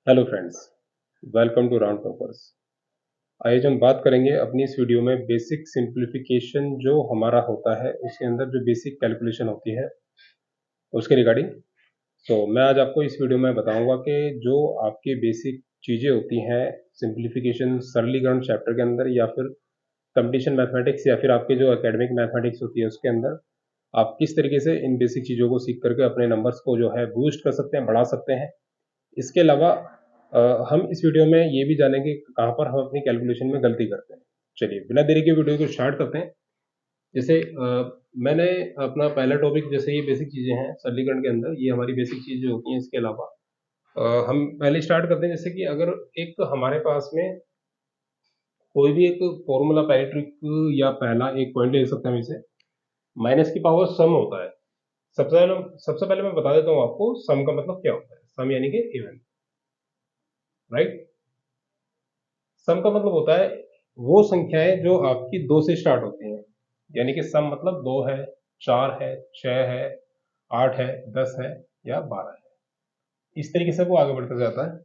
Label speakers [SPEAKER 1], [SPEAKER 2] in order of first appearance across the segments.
[SPEAKER 1] Hello friends, welcome to round toppers. आज हम बात करेंगे अपनी इस वीडियो में बेसिक सिंप्लीफिकेशन जो हमारा होता है उसके अंदर जो बेसिक कैलकुलेशन होती है उसके रिगार्डिंग। मैं आज आपको इस वीडियो में बताऊंगा कि जो आपके बेसिक चीज़ें होती हैं सिंप्लीफिकेशन सरलीकरण चैप्टर के अंदर या फिर कंपटीशन मैथमेटिक्स या फिर आपके जो एकेडमिक मैथमेटिक्स होती है उसके अंदर आप किस तरीके से इन बेसिक चीज़ों को सीख करके अपने नंबर्स को जो है बूस्ट कर सकते हैं, बढ़ा सकते हैं। इसके अलावा हम इस वीडियो में ये भी जानेंगे कि कहाँ पर हम अपनी कैलकुलेशन में गलती करते हैं। चलिए बिना देरी के वीडियो को स्टार्ट करते हैं। जैसे मैंने अपना पहला टॉपिक, जैसे ये बेसिक चीज़ें हैं सरलीकरण के अंदर, ये हमारी बेसिक चीज़ें होती हैं। इसके अलावा हम पहले स्टार्ट करते हैं, जैसे कि अगर एक हमारे पास में कोई भी एक फॉर्मूला, पहली ट्रिक या पहला एक पॉइंट ले सकते हैं हम इसे, माइनस की पावर सम होता है। सबसे पहले मैं बता देता हूँ आपको सम का मतलब क्या होता है। सम यानी कि इवन, राइट। सम का मतलब होता है वो संख्याएं जो आपकी दो से स्टार्ट होती हैं, यानी कि सम मतलब दो है, चार है, छह है, आठ है, 10 है या 12 है। इस तरीके से वो आगे बढ़ता जाता है।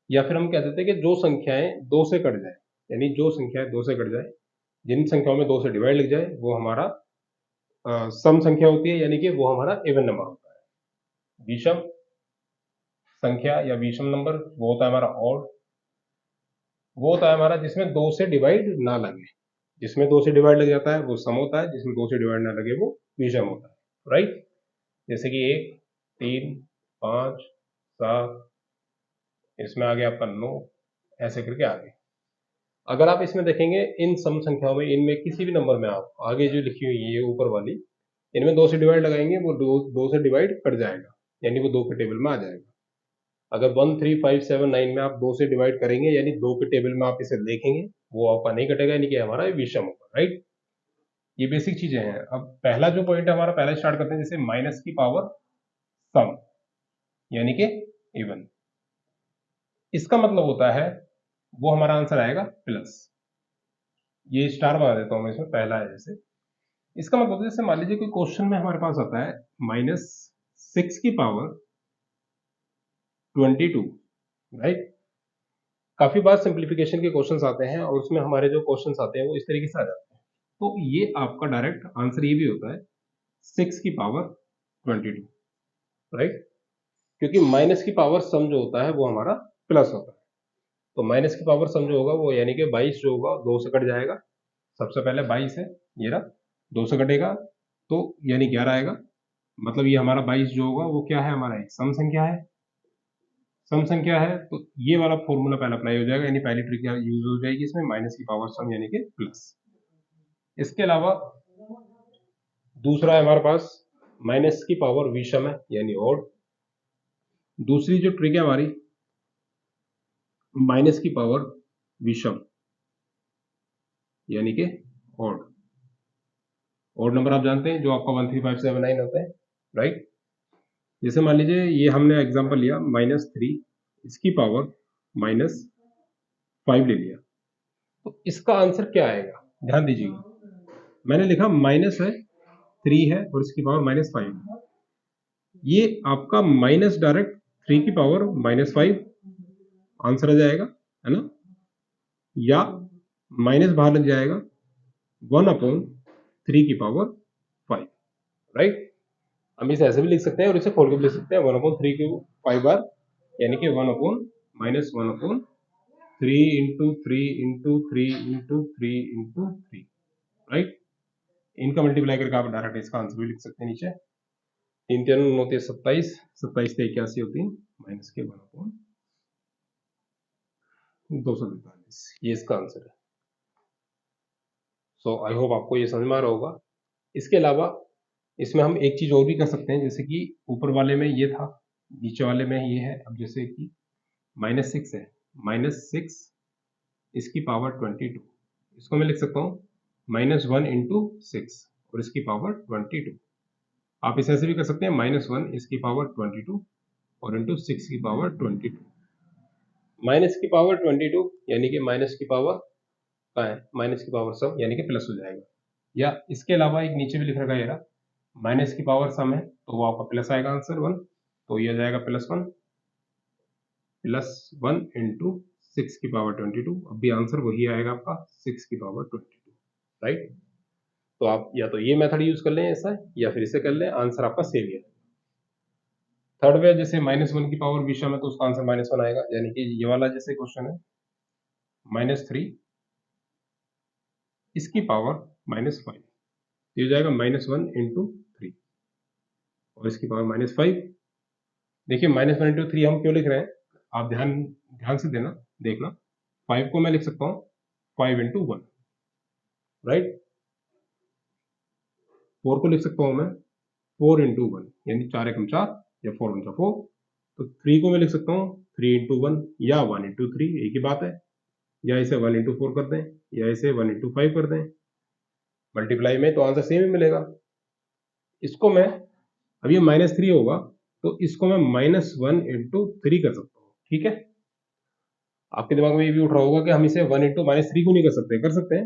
[SPEAKER 1] या फिर हम कह देते हैं कि जो संख्याएं दो से कट जाए, यानी जो संख्याएं दो से कट जाए, जिन संख्याओं में दो से डिवाइड लग जाए, वो हमारा सम संख्या होती है, यानी कि वो हमारा इवन नंबर होता है। विषम संख्या या विषम नंबर वो होता है हमारा ऑड। वो होता है हमारा जिसमें दो से डिवाइड ना लगे। जिसमें दो से डिवाइड लग जाता है वो सम होता है, जिसमें दो से डिवाइड ना लगे वो विषम होता है, राइट। जैसे कि 1, 3, 5, 7, इसमें आ गया आपका 9, ऐसे करके आगे। अगर आप इसमें देखेंगे इन सम संख्याओं में, इनमें किसी भी नंबर में आप आगे जो लिखी हुई है ये ऊपर वाली, इनमें दो से डिवाइड लगाएंगे, वो दो से डिवाइड कट जाएगा, यानी वो दो के टेबल में आ जाएगा। अगर 1, 3, 5, 7, 9 में आप दो से डिवाइड करेंगे, यानी दो के टेबल में आप इसे देखेंगे, वो आपका नहीं कटेगा, यानी कि हमारा विषम होगा, राइट। ये बेसिक चीजें हैं। अब पहला जो पॉइंट है हमारा, पहला स्टार्ट करते हैं जैसे माइनस की पावर सम, यानी कि इवन। इसका मतलब होता है वो हमारा आंसर आएगा प्लस। ये स्टार बना देता हूं मैं इसमें, पहला है जैसे। इसका मतलब होता है जैसे मान लीजिए कोई क्वेश्चन में हमारे पास आता है -6 की पावर 22, राइट। काफी बार सिंप्लीफिकेशन के क्वेश्चंस आते हैं और उसमें हमारे जो क्वेश्चंस आते हैं वो इस तरीके से आ जाते हैं। तो ये आपका डायरेक्ट आंसर ये भी होता है 6 की पावर 22, राइट। क्योंकि माइनस की पावर सम जो होता है वो हमारा प्लस होता है। तो माइनस की पावर सम जो होगा वो, यानी कि 22 जो होगा दो से कट जाएगा। सबसे पहले 22 है, ये रहा, दो से कटेगा तो यानी 11 आएगा। मतलब ये हमारा 22 जो होगा वो क्या है, हमारा एक सम संख्या है। सम संख्या है तो ये वाला फॉर्मूला पहला अप्लाई हो जाएगा, यानी पहली ट्रिक यूज हो जाएगी इसमें, माइनस की पावर सम यानी कि प्लस। इसके अलावा दूसरा है हमारे पास माइनस की पावर विषम है, यानी ऑड। दूसरी जो ट्रिक है हमारी माइनस की पावर विषम, यानी कि ऑड। ऑड नंबर आप जानते हैं जो आपका 1, 3, 5, 7, 9 होता है, राइट। जैसे मान लीजिए ये हमने एग्जांपल लिया -3, इसकी पावर -5 ले लिया, तो इसका आंसर क्या आएगा, ध्यान दीजिएगा। मैंने लिखा माइनस है, 3 है और इसकी पावर -5। ये आपका माइनस डायरेक्ट 3 की पावर -5 आंसर आ जाएगा, है ना। या माइनस बाहर लग जाएगा 1/3 की पावर 5, राइट। हम इसे ऐसे भी लिख सकते हैं और इसे खोल के भी लिख सकते हैं, 1/3 की 5 बार, यानी कि 1/-3 into 3 into 3 into 3 into 3, right. इनका मल्टीप्लाई करके आप डायरेक्ट इसका आंसर भी लिख सकते हैं नीचे। 3 3 होती है 27, 27 से 81 होती है माइनस के 1/243, ये इसका आंसर है। आई होप आपको ये समझ में आ रहा होगा। इसके अलावा इसमें हम एक चीज और भी कर सकते हैं, जैसे कि ऊपर वाले में ये था, नीचे वाले में ये है। अब जैसे कि -6 है, -6 इसकी पावर 22, इसको मैं लिख सकता हूँ -1 इंटू 6 और इसकी पावर 22। आप इसे ऐसे भी कर सकते हैं -1 इसकी पावर 22 और इंटू 6 की पावर 22। माइनस की पावर 22 यानी कि माइनस की पावर का है, माइनस की पावर सम यानी कि प्लस हो जाएगा। या इसके अलावा एक नीचे भी लिख रखा है माइनस की पावर सम है तो वो आपका प्लस आएगा आंसर 1, तो ये आ जाएगा +1। +1 इंटू 6 की पावर 22। अब भी आंसर वही आएगा आपका 6 की पावर 22, राइट। तो आप या तो ये मेथड यूज कर लें ऐसा, या फिर इसे कर लें, आंसर आपका सेम ही है। थर्ड वे जैसे -1 की पावर विषम है तो उसका आंसर -1 आएगा, यानी कि ये वाला जैसे क्वेश्चन है -3 इसकी पावर -5, ये हो जाएगा -1 इंटू 3 और इसकी पावर -5। देखिए -1 इंटू 3 हम क्यों लिख रहे हैं, आप ध्यान से देखना 5 को मैं लिख सकता हूँ 5 इंटू 1, राइट। 4 को लिख सकता हूँ मैं 4 इंटू 1, यानी 4 एकम 4 या 4 वन 4। तो 3 को मैं लिख सकता हूँ 3 इंटू 1 या 1 इंटू 3, एक ही बात है। या इसे 1 इंटू 4 कर दें, या इसे 1 इंटू 5 कर दें, मल्टीप्लाई में तो आंसर सेम ही मिलेगा। इसको मैं, अब ये -3 होगा तो इसको मैं -1 इंटू 3 कर सकता हूँ, ठीक है। आपके दिमाग में ये भी उठ रहा होगा कि हम इसे 1 इंटू -3 क्यों नहीं कर सकते हैं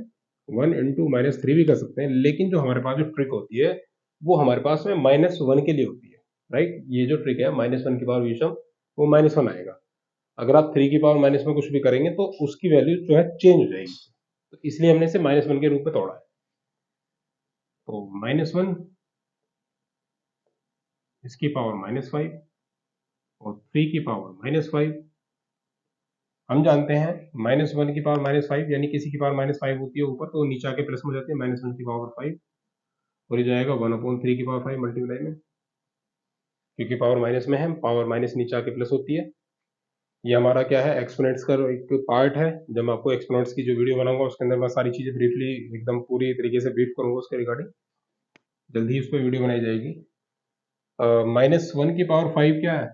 [SPEAKER 1] 1 इंटू -3 भी कर सकते हैं, लेकिन जो हमारे पास जो ट्रिक होती है वो हमारे पास में -1 के लिए होती है, राइट। ये जो ट्रिक है -1 की पावर विषम, वो -1 आएगा। अगर आप 3 की पावर माइनस में कुछ भी करेंगे तो उसकी वैल्यू जो है चेंज हो जाएगी, तो इसलिए हमने इसे -1 के रूप में तोड़ा है। तो -1 इसकी पावर -5 और 3 की पावर -5। हम जानते हैं -1 की पावर -5 यानी किसी की पावर -5 होती है ऊपर तो नीचे आके प्लस में हो जाती है, -1 की पावर 5 और ये जाएगा 1/3 की पावर 5 मल्टीप्लाई में, क्योंकि पावर माइनस में है, पावर माइनस नीचे आके प्लस होती है। ये हमारा क्या है, एक्सपोनेंट्स का एक पार्ट है। जब मैं आपको एक्सपोनेंट्स की जो वीडियो बनाऊंगा उसके अंदर मैं सारी चीजें ब्रीफली एकदम पूरी तरीके से ब्रीफ करूंगा उसके रिगार्डिंग, जल्दी ही उस पर वीडियो बनाई जाएगी। -1 की पावर 5 क्या है,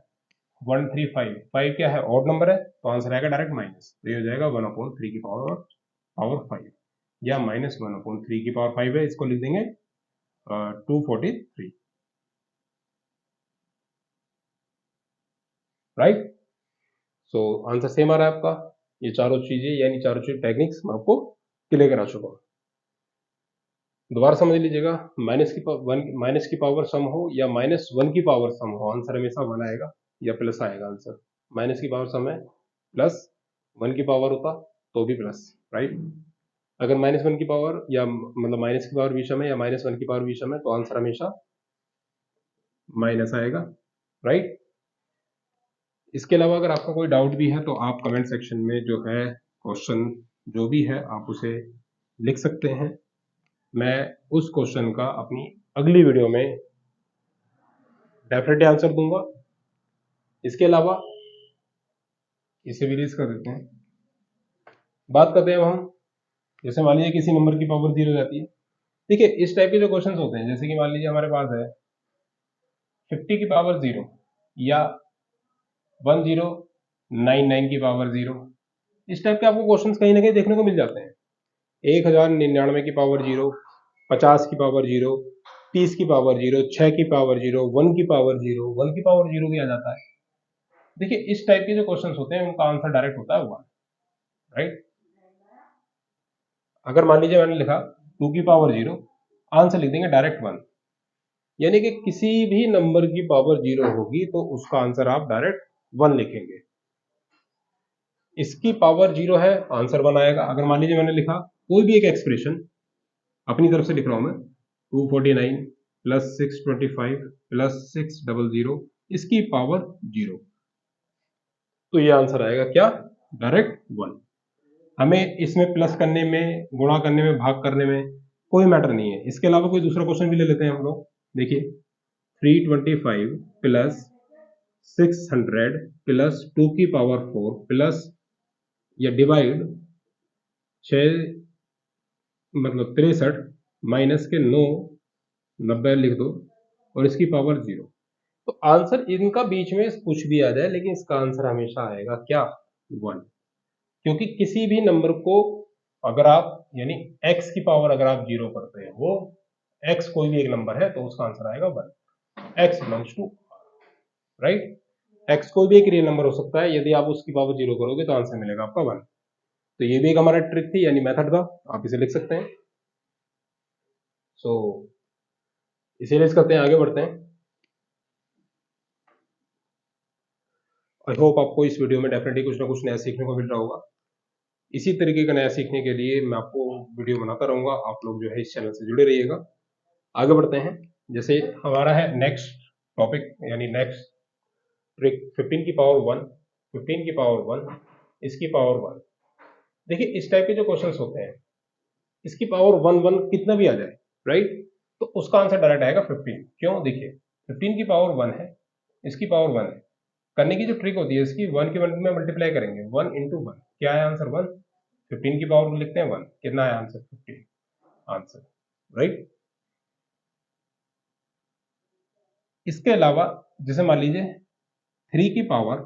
[SPEAKER 1] 135। 5 क्या है, ऑड नंबर है, तो आंसर आएगा डायरेक्ट माइनस, तो ये हो जाएगा 1/3 की पावर 5, या -1/3 की पावर 5 है, इसको लिख देंगे 243, राइट। सो आंसर सेम आ रहा है आपका। ये चारों चीजें यानी चारों चीज टेक्निक्स मैं आपको क्लियर करा चुका हूं। दोबारा समझ लीजिएगा, माइनस की पावर सम हो या -1 की पावर सम हो, आंसर हमेशा 1 आएगा या प्लस आएगा आंसर। माइनस की पावर सम है, प्लस 1 की पावर होता तो भी प्लस, राइट। अगर -1 की पावर या मतलब माइनस की पावर विषम है या -1 की पावर विषम है तो आंसर हमेशा माइनस आएगा, राइट। इसके अलावा अगर आपका कोई डाउट भी है तो आप कमेंट सेक्शन में जो है क्वेश्चन जो भी है आप उसे लिख सकते हैं। मैं उस क्वेश्चन का अपनी अगली वीडियो में डेफिनेटली आंसर दूंगा। इसके अलावा इसे भी रिलीज कर देते हैं। बात करते हैं अब हम, जैसे मान लीजिए किसी नंबर की पावर 0 जाती है। देखिए इस टाइप के जो क्वेश्चंस होते हैं, जैसे कि मान लीजिए हमारे पास है 50 की पावर 0 या 1099 की पावर 0, इस टाइप के आपको क्वेश्चंस कहीं ना कहीं देखने को मिल जाते हैं। 1099 की पावर 0, 50 की पावर 0, 30 की पावर 0, 6 की पावर 0, 1 की पावर 0, 1 की पावर 0 भी आ जाता है। देखिए इस टाइप के जो क्वेश्चंस होते हैं उनका आंसर डायरेक्ट होता है 1, राइट। अगर मान लीजिए मैंने लिखा 2 की पावर 0, आंसर लिख देंगे डायरेक्ट 1, यानी कि किसी भी नंबर की पावर 0 होगी तो उसका आंसर आप डायरेक्ट 1 लिखेंगे। इसकी पावर 0 है, आंसर 1 आएगा। अगर मान लीजिए मैंने लिखा कोई भी एक एक्सप्रेशन, अपनी तरफ से लिख रहा हूं मैं, 249 प्लस 625 प्लस 600, इसकी पावर 0, तो ये आंसर आएगा क्या, डायरेक्ट 1। हमें इसमें प्लस करने में, गुणा करने में, भाग करने में कोई मैटर नहीं है। इसके अलावा कोई दूसरा क्वेश्चन भी ले लेते हैं हम लोग। देखिए 325 प्लस 600 प्लस 2 की पावर 4 प्लस या डिवाइड 6 मतलब 63 माइनस के 9 90 लिख दो और इसकी पावर 0, तो आंसर इनका बीच में कुछ भी आ जाए लेकिन इसका आंसर हमेशा आएगा क्या, 1। क्योंकि किसी भी नंबर को अगर आप यानी x की पावर अगर आप 0 करते हो, x कोई भी एक नंबर है तो उसका आंसर आएगा 1, x belongs to, right. x कोई भी एक रियल नंबर हो सकता है, यदि आप उसकी पावर 0 करोगे तो आंसर मिलेगा आपका 1। तो ये भी एक हमारा ट्रिक थी यानी मेथड था, आप इसे लिख सकते हैं। सो इसे लेस करते हैं, आगे बढ़ते हैं। आई होप आपको इस वीडियो में डेफिनेटली कुछ ना कुछ नया सीखने को मिल रहा होगा। इसी तरीके का नया सीखने के लिए मैं आपको वीडियो बनाता रहूंगा, आप लोग जो है इस चैनल से जुड़े रहिएगा। आगे बढ़ते हैं, जैसे हमारा है नेक्स्ट टॉपिक यानी नेक्स्ट ट्रिक 15 की पावर 1, 15 की पावर 1, इसकी पावर 1। देखिए इस टाइप के जो क्वेश्चंस होते हैं, इसकी पावर 1 कितना भी आ जाए, राइट, तो उसका आंसर डायरेक्ट आएगा 15। क्यों? देखिए 15 की पावर 1 है, इसकी पावर 1 है। करने की जो ट्रिक होती है इसकी 1 के 1 में मल्टीप्लाई करेंगे, 1 इंटू 1, क्या है आंसर? 1। 15 की पावर लिखते हैं 1, कितना है आंसर? 15 answer, right. इसके अलावा जैसे मान लीजिए 3 की पावर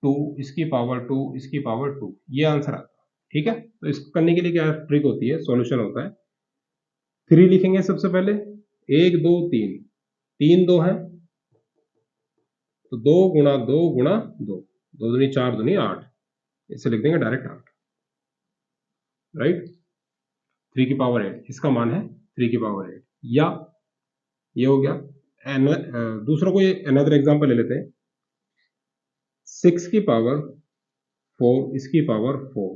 [SPEAKER 1] 2, इसकी पावर 2, इसकी पावर 2, ये आंसर आता है, ठीक है। तो इसको करने के लिए क्या ट्रिक होती है, सॉल्यूशन होता है। 3 लिखेंगे सबसे पहले, 1 2 3, 3 2 है तो 2 गुणा 2 गुणा 2, 2 दूनी 4 दूनी 8, इसे लिख देंगे डायरेक्ट 8, राइट। 3 की पावर 8, इसका मान है 3 की पावर 8, या ये हो गया। दूसरा कोई अनदर एग्जांपल ले लेते हैं, 6 की पावर 4, इसकी पावर 4,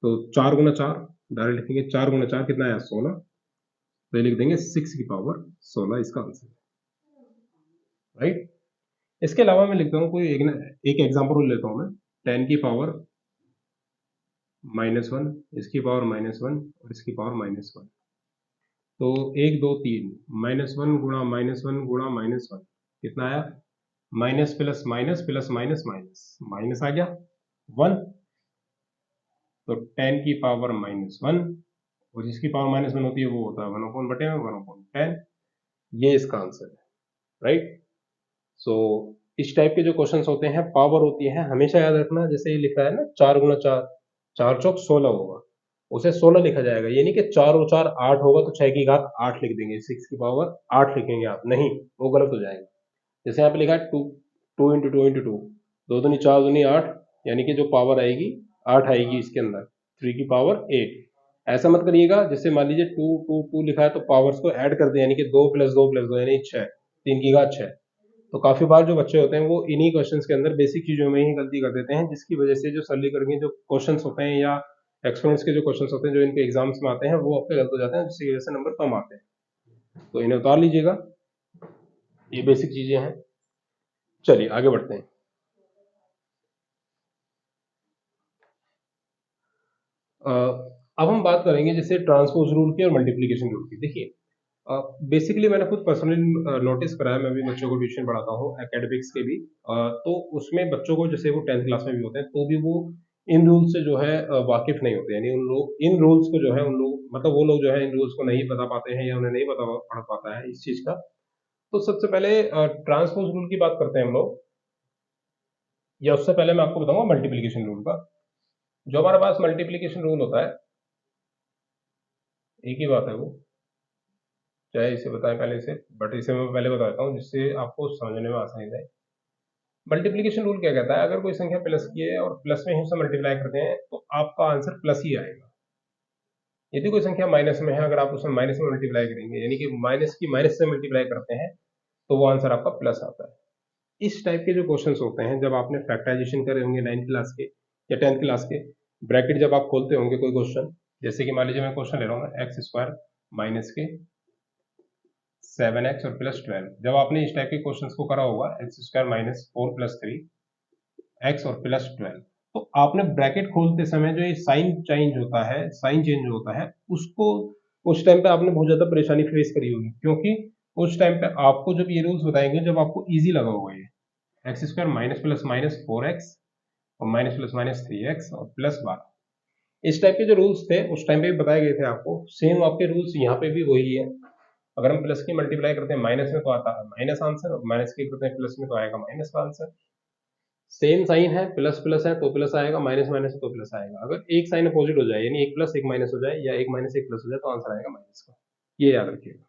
[SPEAKER 1] तो 4 गुना 4 डायरेक्ट लिखेंगे, 4 गुना 4 कितना है? 16, तो लिख देंगे 6 की पावर 16, इसका आंसर, राइट। इसके अलावा मैं लिखता हूँ कोई एक एग्जांपल लेता हूँ मैं, 10 की पावर -1, इसकी पावर -1 और इसकी पावर -1, तो 1 2 3, -1 गुणा -1 गुणा -1 कितना आया? Minus plus minus plus minus minus minus आ गया 1, तो 10 की पावर -1 और जिसकी पावर -1 होती है वो होता है 1/10, ये इसका आंसर है, राइट। सो इस टाइप के जो क्वेश्चंस होते हैं, पावर होती है, हमेशा याद रखना। जैसे ये लिखा है ना 4 गुना 4, 4 चौक 16 होगा, उसे 16 लिखा जाएगा, ये नहीं कि 4 और 4 8 होगा तो 6 की घात 8 लिख देंगे, 6 की पावर 8 लिखेंगे आप, नहीं, वो गलत हो जाएगा। जैसे यहाँ पे लिखा है 2, 2 इंटू 2 इंटू 2, 2 दूनी 4 दूनी 8, यानी कि जो पावर आएगी 8 आएगी इसके अंदर, 3 की पावर 8। ऐसा मत करिएगा, जैसे मान लीजिए 2 2 2 लिखा है तो पावर्स को ऐड कर दें, यानी कि 2 + 2 + 2 यानी 6, 3 की घात 6। तो काफी बार जो बच्चे होते हैं वो इन्हीं क्वेश्चंस के अंदर बेसिक चीजों में ही गलती कर देते हैं, जिसकी वजह से जो सरलीकरण जो क्वेश्चंस होते हैं या एक्सपोनेंट्स के जो क्वेश्चंस होते हैं जो इनके एग्जाम्स में आते हैं वो आपके गलत हो जाते हैं, जिसकी वजह से नंबर कम आते हैं। तो इन्हें उतार लीजिएगा, ये बेसिक चीजें हैं। चलिए आगे बढ़ते हैं। अब हम बात करेंगे जैसे ट्रांसपोज रूल की और मल्टीप्लीकेशन रूल की। देखिए बेसिकली मैंने खुद पर्सनली नोटिस करा है, मैं भी बच्चों को ट्यूशन पढ़ाता हूँ एकेडमिक्स के भी, तो उसमें बच्चों को जैसे वो 10th क्लास में भी होते हैं तो भी वो इन रूल्स से जो है वाकिफ नहीं होते, यानी उन लोग इन रूल्स को जो है उन लोग मतलब वो लोग जो है इन रूल्स को नहीं बता पाते हैं या उन्हें नहीं पता पढ़ पाता है इस चीज का। तो सबसे पहले ट्रांसपोज रूल की बात करते हैं हम लोग, या उससे पहले मैं आपको बताऊंगा मल्टीप्लीकेशन रूल का। जो हमारे पास मल्टीप्लीकेशन रूल होता है, एक ही बात है वो, चाहे इसे बताएं पहले से, बट इसे मैं पहले बता देता हूँ जिससे आपको समझने में आसानी रहे। मल्टीप्लीकेशन रूल क्या कहता है, अगर कोई संख्या प्लस की है और प्लस में ही उसे मल्टीप्लाई करते हैं तो आपका आंसर प्लस ही आएगा। यदि कोई संख्या माइनस में है, अगर आप उसे माइनस में मल्टीप्लाई करेंगे, यानी कि माइनस की माइनस से मल्टीप्लाई करते हैं, तो वो आंसर आपका प्लस आता है। इस टाइप के जो क्वेश्चंस होते हैं, जब आपने फैक्टराइजेशन करे होंगे 9th क्लास के या 10th क्लास के, ब्रैकेट जब आप खोलते होंगे कोई क्वेश्चन, जैसे कि मान लीजिए मैं क्वेश्चन ले रहा हूँ x² माइनस के 7x और +12, जब आपने इस टाइप के क्वेश्चंस को करा होगा x² माइनस 4 + 3 x और +12, तो आपने ब्रैकेट खोलते समय जो ये साइन चेंज होता है, साइन चेंज होता है, उसको उस टाइम पे आपने बहुत ज्यादा परेशानी फेस करी होगी, क्योंकि उस टाइम पे आपको जब ये रूल्स बताएंगे जब आपको इजी लगा होगा ये x² minus plus minus 4x और माइनस प्लस माइनस 3x और +12, इस टाइप के जो रूल्स थे उस टाइम पे भी बताए गए थे आपको, सेम आपके रूल्स यहाँ पे भी वही है। अगर हम प्लस की मल्टीप्लाई करते हैं माइनस में तो आता है माइनस आंसर, और माइनस की करते हैं प्लस में तो आएगा माइनस का आंसर। सेम साइन है, प्लस प्लस है तो प्लस आएगा, माइनस माइनस है तो प्लस आएगा। अगर एक साइन अपोजिट हो जाए, यानी एक प्लस एक माइनस हो जाए या एक माइनस एक प्लस हो जाए, तो आंसर आएगा माइनस का, ये याद रखिएगा।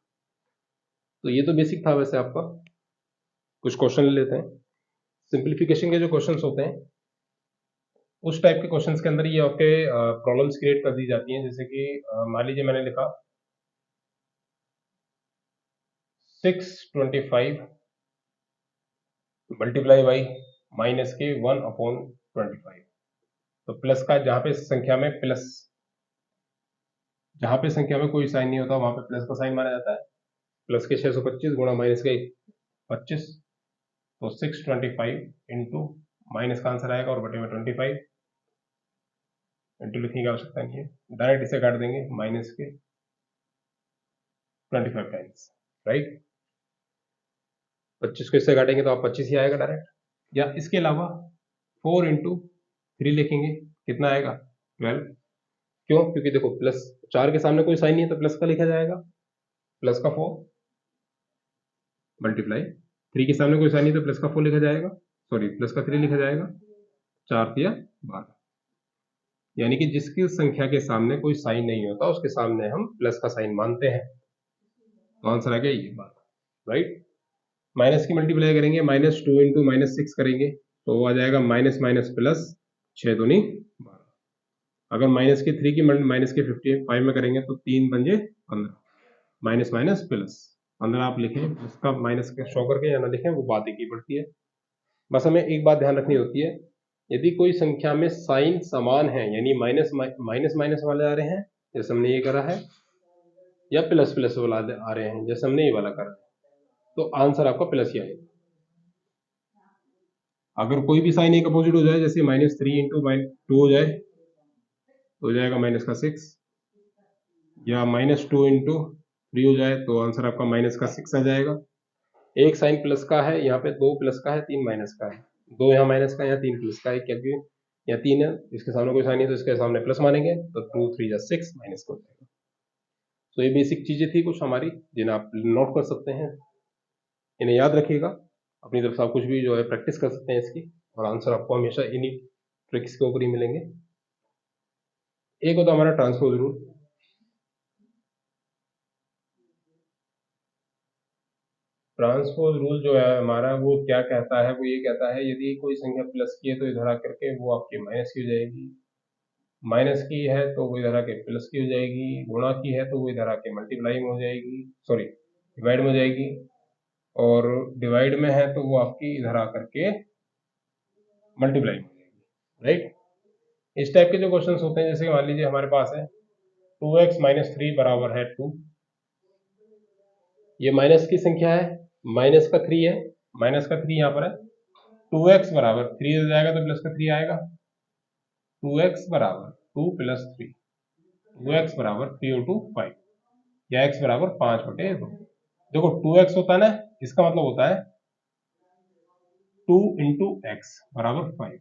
[SPEAKER 1] तो ये तो बेसिक था वैसे आपका। कुछ क्वेश्चन ले लेते हैं। सिंप्लीफिकेशन के जो क्वेश्चंस होते हैं, उस टाइप के क्वेश्चंस के अंदर ये आपके प्रॉब्लम्स क्रिएट कर दी जाती हैं। जैसे कि मान लीजिए मैंने लिखा 625 मल्टीप्लाई बाई माइनस के 1/25। तो प्लस का जहां पे संख्या में कोई साइन नहीं होता वहां पे प्लस का साइन माना जाता है। प्लस के 625 गुणा माइनस के 25, तो 625 इंटू माइनस का आंसर आएगा और बटे में 25, इंटू लिखने की आवश्यकता नहीं है, डायरेक्ट इसे काट देंगे माइनस के 25 टाइम्स, राइट। 25 को इससे काटेंगे तो आप 25 ही आएगा डायरेक्ट, या इसके अलावा 4 इंटू 3 लिखेंगे, कितना आएगा 12। क्यों? क्योंकि देखो प्लस 4 के सामने कोई साइन नहीं है तो प्लस का लिखा जाएगा, प्लस का 4 मल्टीप्लाई 3 के सामने कोई साइन नहीं तो प्लस का 4 लिखा जाएगा, सॉरी प्लस का 3 लिखा जाएगा, 4 तिया 12। यानी कि जिसकी संख्या के सामने कोई साइन नहीं होता उसके सामने हम प्लस का साइन मानते हैं। तो आंसर आ गया ये बात, राइट। माइनस की मल्टीप्लाई करेंगे, -2 इंटू -6 करेंगे तो आ जाएगा माइनस माइनस प्लस, 6 दूनी 12। अगर माइनस के 3 की माइनस के 55 में करेंगे तो 3 पंजे 15, माइनस माइनस प्लस 15 आप लिखें, इसका माइनस का शो करके या ना लिखें वो बात एक ही पड़ती है। बस हमें एक बात ध्यान रखनी होती है, यदि कोई संख्या में साइन समान है यानी माइनस माइनस वाले आ रहे हैं जैसे हमने ये करा है, या प्लस प्लस वाले आ रहे हैं जैसे हमने ये वाला करा है, तो आंसर आपका प्लस ही आएगा। अगर कोई भी साइन एक अपोजिट हो जाए, जैसे -3 इंटू 2 हो जाए तो हो जाएगा माइनस का 6, या -2 इंटू 3 हो जाए तो आंसर आपका माइनस का 6 आ जाएगा। एक साइन प्लस का है, यहाँ पे 2 प्लस का है, 3 माइनस का है, 2 यहाँ माइनस का है, यहाँ 3 प्लस का है, क्योंकि यहाँ 3 है, इसके सामने कोई साइन नहीं तो इसके सामने प्लस मानेंगे, तो 2 3 जा 6 माइनस का हो जाएगा। तो ये बेसिक चीजें थी कुछ हमारी जिन्हें आप नोट कर सकते हैं, इन्हें याद रखिएगा, अपनी तरफ से आप कुछ भी जो है प्रैक्टिस कर सकते हैं इसकी, और आंसर आपको हमेशा इन्हीं ट्रिक्स के ऊपर ही मिलेंगे। एक होता हमारा ट्रांसपोज रूल। ट्रांसपोज रूल जो है हमारा वो क्या कहता है, वो ये कहता है यदि कोई संख्या प्लस की है तो इधर आकर के वो आपकी माइनस की हो जाएगी, माइनस की है तो वो इधर आके प्लस की हो जाएगी, गुणा की है तो वो इधर आके मल्टीप्लाई में हो जाएगी, सॉरी डिवाइड में हो जाएगी, और डिवाइड में है तो वो आपकी इधर आकर के मल्टीप्लाई में हो जाएगी, राइट। इस टाइप के जो क्वेश्चंस होते हैं, जैसे मान लीजिए हमारे पास है 2x - 3 बराबर है 2, ये माइनस की संख्या है, माइनस का 3 है, माइनस का 3 यहाँ पर है, 2x बराबर 3 हो जाएगा तो प्लस का 3 आएगा, 2x बराबर 2 + 3, 2x बराबर 3 × 5, या x बराबर 5/2। देखो 2x होता है ना, इसका मतलब होता है 2 × x बराबर 5।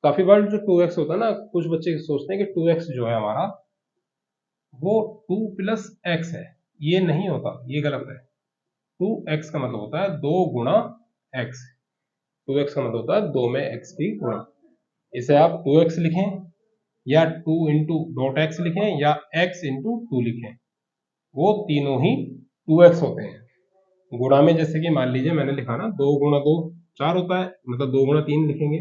[SPEAKER 1] काफी बार जो 2x होता है ना, कुछ बच्चे सोचते हैं कि 2x जो है हमारा वो 2 + x है, ये नहीं होता, ये गलत है। 2x का मतलब होता है 2 गुणा x, 2x का मतलब होता है 2 में x की गुणा। इसे आप 2x लिखें या 2 × .x लिखें या x × 2 लिखें, वो तीनों ही 2x होते हैं। गुणा में जैसे कि मान लीजिए मैंने लिखा ना 2 × 2 4 होता है, मतलब 2 × 3 लिखेंगे,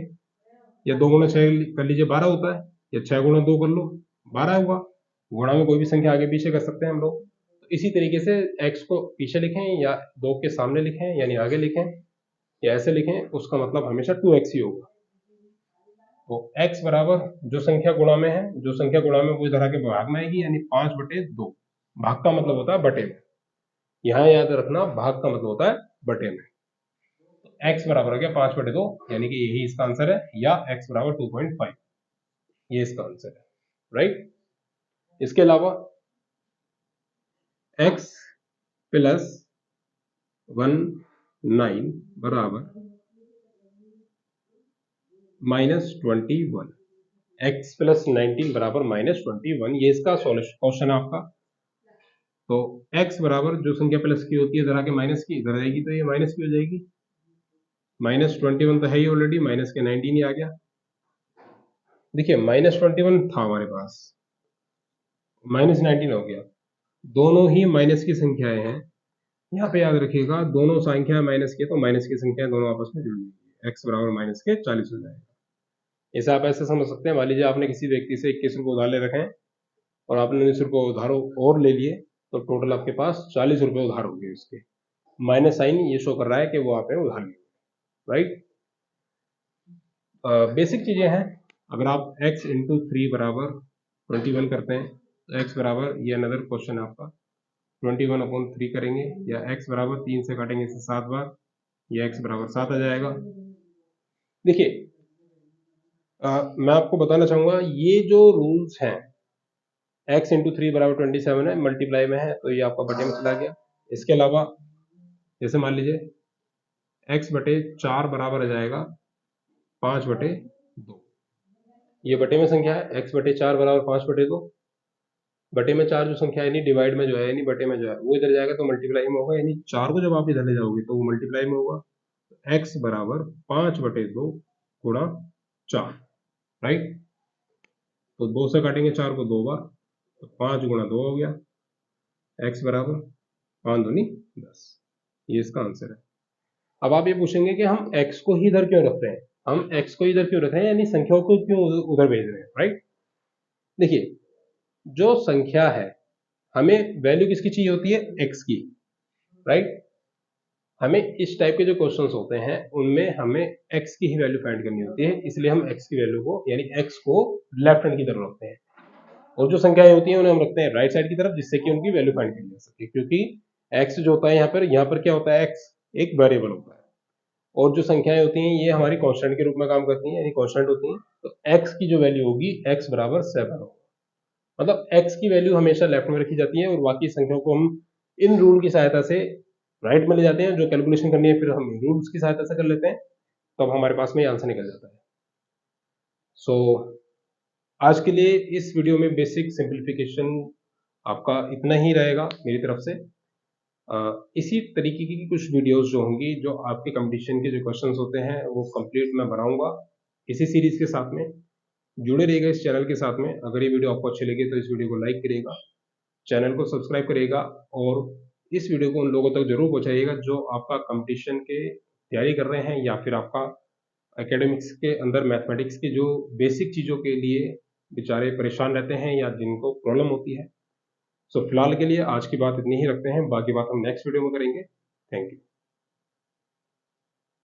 [SPEAKER 1] या 2 × 6 कर लीजिए 12 होता है, या 6 × 2 कर लो 12 हुआ। गुणा में कोई भी संख्या आगे पीछे कर सकते हैं हम लोग। तो इसी तरीके से x को पीछे लिखें या 2 के सामने लिखें यानी आगे लिखें, या ऐसे लिखें, उसका मतलब हमेशा 2x ही होगा। तो x बराबर जो संख्या गुणा में है, जो संख्या गुणा में वो इधर आके भाग में आएगी, यानी 5/2। भाग का मतलब होता है बटे में, यहां याद रखना भाग का मतलब होता है बटे में। तो x बराबर हो गया 5/2, यानी कि यही इसका आंसर है, या x बराबर 2.5, ये इसका आंसर है, राइट। इसके अलावा x + 19 बराबर -21, x + 19 बराबर -21, ये इसका क्वेश्चन है आपका। तो x बराबर जो संख्या प्लस की होती है इधर आके माइनस की इधर आएगी तो ये माइनस की हो जाएगी, -21 तो है ही ऑलरेडी, माइनस के 19 ही आ गया। देखिए -21 था हमारे पास, -19 हो गया, दोनों ही माइनस की संख्याएं हैं। यहाँ पे याद रखिएगा दोनों संख्या माइनस की, तो माइनस की संख्या दोनों आपस में जुड़ जाएगी, x बराबर -40 हो जाएगा। इसे आप ऐसे समझ सकते हैं, मान लीजिए आपने किसी व्यक्ति से 21 रुपये उधार ले रखे हैं और आपने 19 रुपये उधार और ले लिए, तो टोटल आपके पास 40 रुपये उधार हो गए उसके। माइनस साइन ये शो कर रहा है कि वो आपने उधार लिए, राइट। बेसिक चीज़ें हैं। अगर आप x इंटू 3 बराबर 21 करते हैं तो x बराबर, ये अनदर क्वेश्चन है आपका, 21/3 करेंगे, या x बराबर 3 से काटेंगे इसे 7 बार, ये x बराबर 7 आ जाएगा। देखिए, मैं आपको बताना चाहूँगा ये जो रूल्स हैं, x इंटू 3 बराबर 27 है, मल्टीप्लाई में है तो ये आपका बटे में चला गया। इसके अलावा जैसे मान लीजिए x बटे 4 बराबर आ जाएगा 5/2। ये बटे में संख्या है, x बटे 4 बराबर 5/2। बटे में 4 जो संख्या है, यानी डिवाइड में जो है, यानी बटे में जो है वो इधर जाएगा तो मल्टीप्लाई में होगा, यानी 4 को जब आप इधर ले जाओगे तो वो मल्टीप्लाई में होगा। x बराबर 5/2 गुणा 4, राइट। तो 2 से काटेंगे 4 को 2 बार, तो 5 गुणा 2 हो गया। x बराबर 5 दूनी 10, ये इसका आंसर है। अब आप ये पूछेंगे कि हम x को ही इधर क्यों रख रहे हैं, हम x को इधर क्यों रख रहे हैं, यानी संख्याओं को क्यों उधर भेज रहे हैं, राइट। देखिए, जो संख्या है हमें वैल्यू किसकी चाहिए होती है, x की, राइट। हमें इस टाइप के जो क्वेश्चंस होते हैं उनमें हमें x की ही वैल्यू फाइंड करनी होती है, इसलिए हम x की वैल्यू को, यानी x को लेफ्ट हैंड की तरफ रखते हैं, और जो संख्याएं होती हैं उन्हें हम रखते हैं राइट साइड की तरफ, जिससे कि उनकी वैल्यू फाइंड की जा सके। क्योंकि x जो होता है यहाँ पर क्या होता है, x एक वेरिएबल होता है, और जो संख्याएं होती हैं ये हमारी कांस्टेंट के रूप में काम करती हैं, यानी कांस्टेंट होती हैं। तो x की जो वैल्यू होगी, x बराबर 7 होगा, मतलब x की वैल्यू हमेशा लेफ्ट में रखी जाती है, और बाकी संख्याओं को हम इन रूल की सहायता से राइट में ले जाते हैं। जो कैलकुलेशन करनी है फिर हम रूल्स की सहायता से कर लेते हैं, तब हमारे पास में आंसर निकल जाता है। सो आज के लिए इस वीडियो में बेसिक सिंप्लीफिकेशन आपका इतना ही रहेगा मेरी तरफ से। इसी तरीके की कुछ वीडियोस जो होंगी, जो आपके कंपटीशन के जो क्वेश्चंस होते हैं वो कंप्लीट मैं बनाऊंगा इसी सीरीज के साथ में। जुड़े रहिएगा इस चैनल के साथ में। अगर ये वीडियो आपको अच्छी लगे तो इस वीडियो को लाइक करिएगा, चैनल को सब्सक्राइब करिएगा, और इस वीडियो को उन लोगों तक जरूर पहुंचाइएगा जो आपका कंपटीशन के तैयारी कर रहे हैं, या फिर आपका एकेडमिक्स के अंदर मैथमेटिक्स की जो बेसिक चीज़ों के लिए बेचारे परेशान रहते हैं या जिनको प्रॉब्लम होती है। सो फिलहाल के लिए आज की बात इतनी ही रखते हैं, बाकी बात हम नेक्स्ट वीडियो में करेंगे। Thank you.